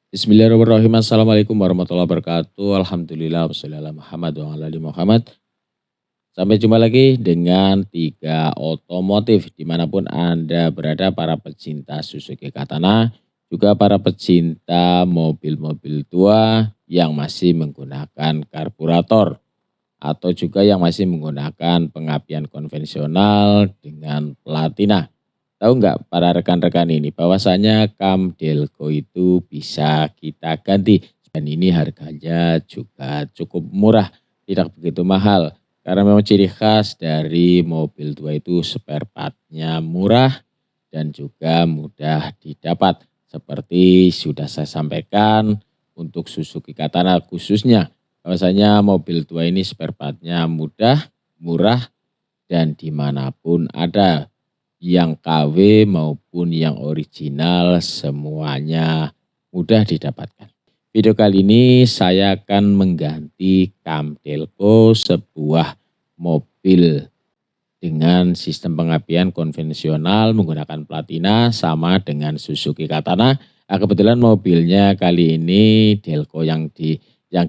Bismillahirrahmanirrahim. Assalamualaikum warahmatullahi wabarakatuh. Alhamdulillah wassallallahu ala Muhammad wa ala ali Muhammad. Sampai jumpa lagi dengan Tiga Otomotif dimanapun Anda berada, para pecinta Suzuki Katana, juga para pecinta mobil-mobil tua yang masih menggunakan karburator atau juga yang masih menggunakan pengapian konvensional dengan platina. Tahu nggak para rekan-rekan ini bahwasanya kam Delco itu bisa kita ganti dan ini harganya juga cukup murah, tidak begitu mahal. Karena memang ciri khas dari mobil tua itu spare part-nya murah dan juga mudah didapat. Seperti sudah saya sampaikan untuk Suzuki Katana khususnya, bahwasanya mobil tua ini spare part-nya mudah, murah, dan dimanapun ada. Yang KW maupun yang original semuanya mudah didapatkan. Video kali ini saya akan mengganti kam Delco, sebuah mobil dengan sistem pengapian konvensional menggunakan platina sama dengan Suzuki Katana. Kebetulan mobilnya kali ini Delco yang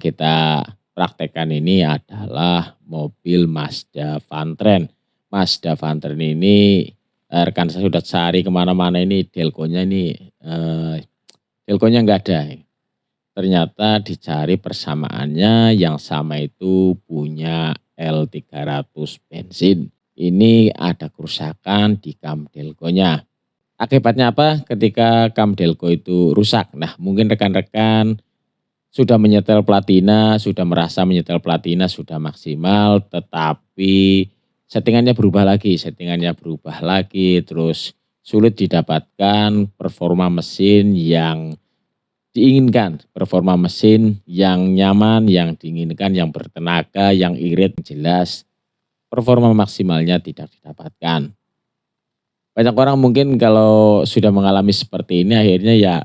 kita praktekkan ini adalah mobil Mazda Vantren. Mazda Vantren ini rekan saya sudah cari kemana-mana ini Delco-nya Delco-nya nggak ada. Ternyata dicari persamaannya yang sama itu punya L300 bensin. Ini ada kerusakan di kam Delco-nya. Akibatnya apa? Ketika kam Delco itu rusak. Nah, mungkin rekan-rekan sudah menyetel platina, sudah merasa menyetel platina sudah maksimal, tetapi settingannya berubah lagi, terus sulit didapatkan performa mesin yang diinginkan, performa mesin yang nyaman, yang diinginkan, yang bertenaga, yang irit, jelas performa maksimalnya tidak didapatkan. Banyak orang mungkin kalau sudah mengalami seperti ini akhirnya ya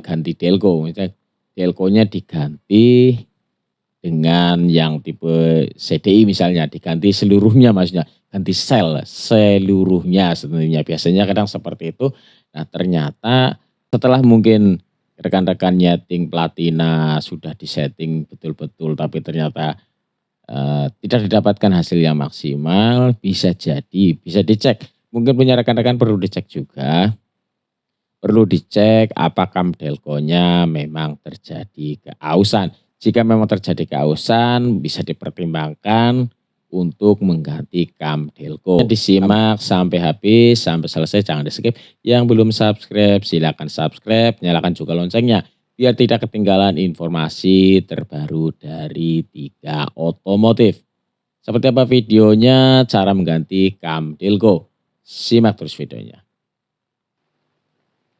ganti Delco, misalnya Delco-nya diganti dengan yang tipe CDI misalnya, diganti seluruhnya maksudnya, ganti seluruhnya sebenarnya. Biasanya kadang seperti itu. Nah ternyata setelah mungkin rekan-rekan nyeting platina sudah disetting betul-betul tapi ternyata tidak didapatkan hasil yang maksimal, bisa jadi, bisa dicek. Mungkin punya rekan-rekan perlu dicek juga. Perlu dicek apakah Delco-nya memang terjadi keausan. Jika memang terjadi keausan bisa dipertimbangkan untuk mengganti kam Delco. Disimak sampai habis, sampai selesai, jangan di skip. Yang belum subscribe silakan subscribe, nyalakan juga loncengnya biar tidak ketinggalan informasi terbaru dari Tiga Otomotif. Seperti apa videonya, cara mengganti kam Delco. Simak terus videonya.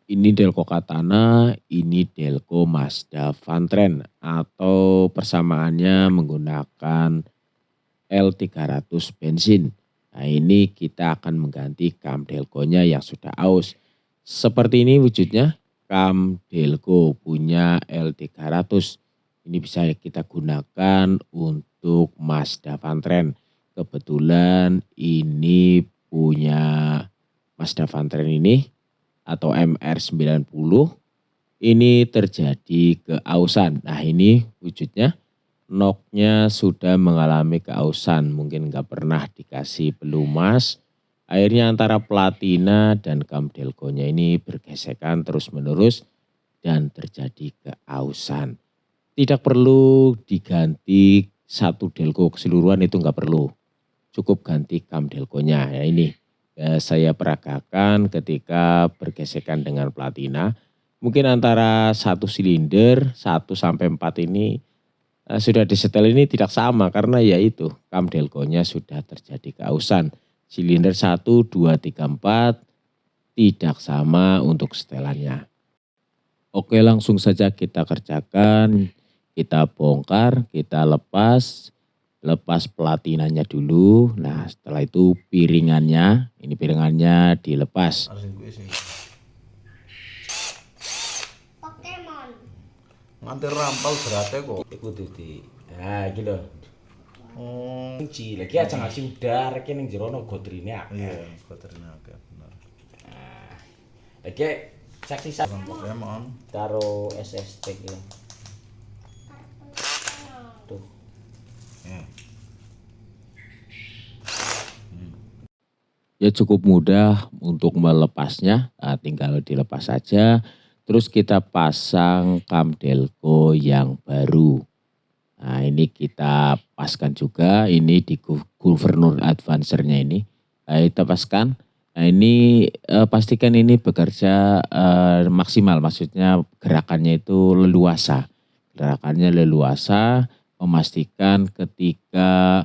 Ini Delco Katana, ini Delco Mazda Vantren atau persamaannya menggunakan L300 bensin. Nah ini kita akan mengganti kam Delco-nya yang sudah aus. Seperti ini wujudnya kam Delco punya L300. Ini bisa kita gunakan untuk Mazda Vantren. Kebetulan ini punya Mazda Vantren ini atau MR90 ini terjadi keausan. Nah ini wujudnya, noknya sudah mengalami keausan, mungkin nggak pernah dikasih pelumas. Akhirnya antara platina dan kam Delco-nya ini bergesekan terus menerus dan terjadi keausan. Tidak perlu diganti satu Delco keseluruhan, itu nggak perlu. Cukup ganti kam Delco-nya ya ini. Saya peragakan ketika bergesekan dengan platina, mungkin antara satu silinder 1 sampai 4 ini sudah disetel ini tidak sama karena yaitu kam Delco-nya sudah terjadi keausan. Silinder 1, 2, 3, 4 tidak sama untuk setelannya. Oke, langsung saja kita kerjakan, kita bongkar, kita lepas platinanya dulu. Nah setelah itu piringannya, ini piringannya dilepas. Pokemon. Nganti rampal beratnya kok. Iku di. Nah iki lho. Kunci lagi aja ngasih udar iki ning jero ono godrine akeh. Iya, baterainya akeh bener. Nah, lagi Cek sisa Pokemon. karo SSD iki. Tuh. Ya. Ya cukup mudah untuk melepasnya, nah, tinggal dilepas saja. Terus kita pasang kam delco yang baru. Nah ini kita paskan juga, ini di Gubernur Advancer-nya ini. Nah, kita paskan. Nah ini pastikan ini bekerja maksimal, maksudnya gerakannya itu leluasa. Gerakannya leluasa, memastikan ketika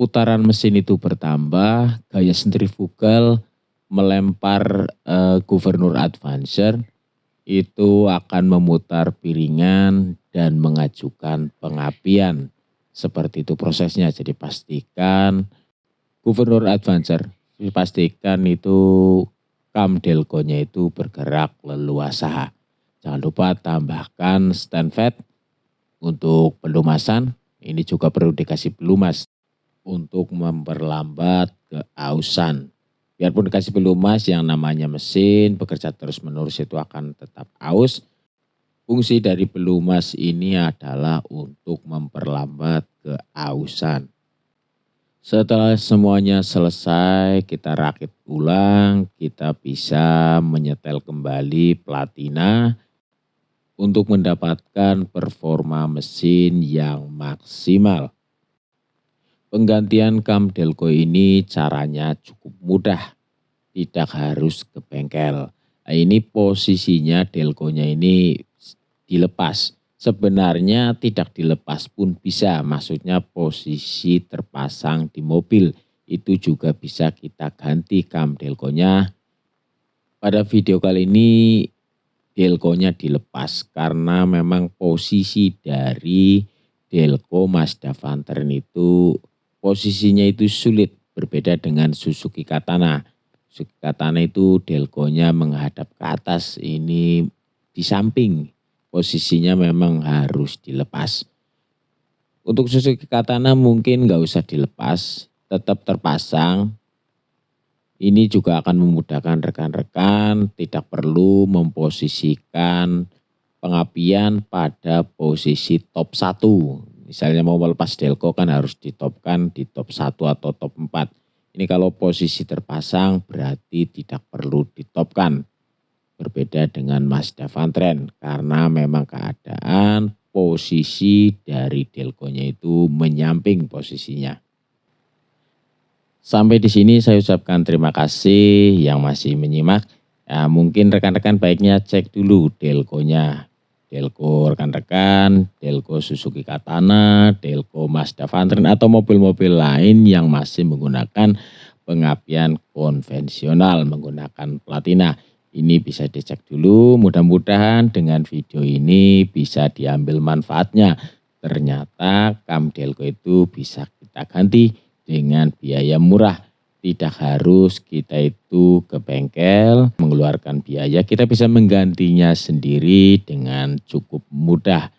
putaran mesin itu bertambah, gaya sentrifugal melempar Gubernur Advancer itu akan memutar piringan dan mengajukan pengapian. Seperti itu prosesnya. Jadi pastikan Gubernur Advancer, pastikan itu kam delconya itu bergerak leluasa. Jangan lupa tambahkan stand fed untuk pelumasan. Ini juga perlu dikasih pelumas untuk memperlambat keausan. Biarpun dikasih pelumas yang namanya mesin bekerja terus menerus itu akan tetap aus. Fungsi dari pelumas ini adalah untuk memperlambat keausan. Setelah semuanya selesai, kita rakit ulang, kita bisa menyetel kembali platina untuk mendapatkan performa mesin yang maksimal. Penggantian kam delco ini caranya cukup mudah, tidak harus ke bengkel. Nah, ini posisinya delconya ini dilepas. Sebenarnya tidak dilepas pun bisa, maksudnya posisi terpasang di mobil itu juga bisa kita ganti kam delconya. Pada video kali ini delconya dilepas karena memang posisi dari delco Mazda Vantren itu posisinya itu sulit, berbeda dengan Suzuki Katana. Suzuki Katana itu delconya menghadap ke atas, ini di samping. Posisinya memang harus dilepas. Untuk Suzuki Katana mungkin nggak usah dilepas, tetap terpasang. Ini juga akan memudahkan rekan-rekan, tidak perlu memposisikan pengapian pada posisi top 1. Misalnya mau melepas delco kan harus ditopkan di top 1 atau top 4. Ini kalau posisi terpasang berarti tidak perlu ditopkan. Berbeda dengan Mazda Vantren karena memang keadaan posisi dari delconya itu menyamping posisinya. Sampai di sini saya ucapkan terima kasih yang masih menyimak. Ya, mungkin rekan-rekan baiknya cek dulu delconya. Delco rekan-rekan, delco Suzuki Katana, delco Mazda Vantren atau mobil-mobil lain yang masih menggunakan pengapian konvensional menggunakan platina. Ini bisa dicek dulu, mudah-mudahan dengan video ini bisa diambil manfaatnya. Ternyata kam delco itu bisa kita ganti dengan biaya murah. Tidak harus kita itu ke bengkel mengeluarkan biaya, kita bisa menggantinya sendiri dengan cukup mudah.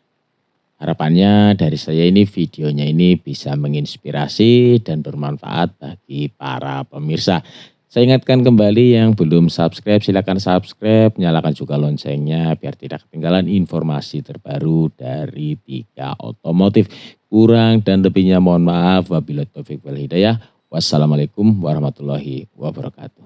Harapannya dari saya ini videonya ini bisa menginspirasi dan bermanfaat bagi para pemirsa. Saya ingatkan kembali yang belum subscribe silakan subscribe, nyalakan juga loncengnya biar tidak ketinggalan informasi terbaru dari Tiga Otomotif. Kurang dan lebihnya mohon maaf, wabillahi taufiq wal hidayah. Wassalamualaikum warahmatullahi wabarakatuh.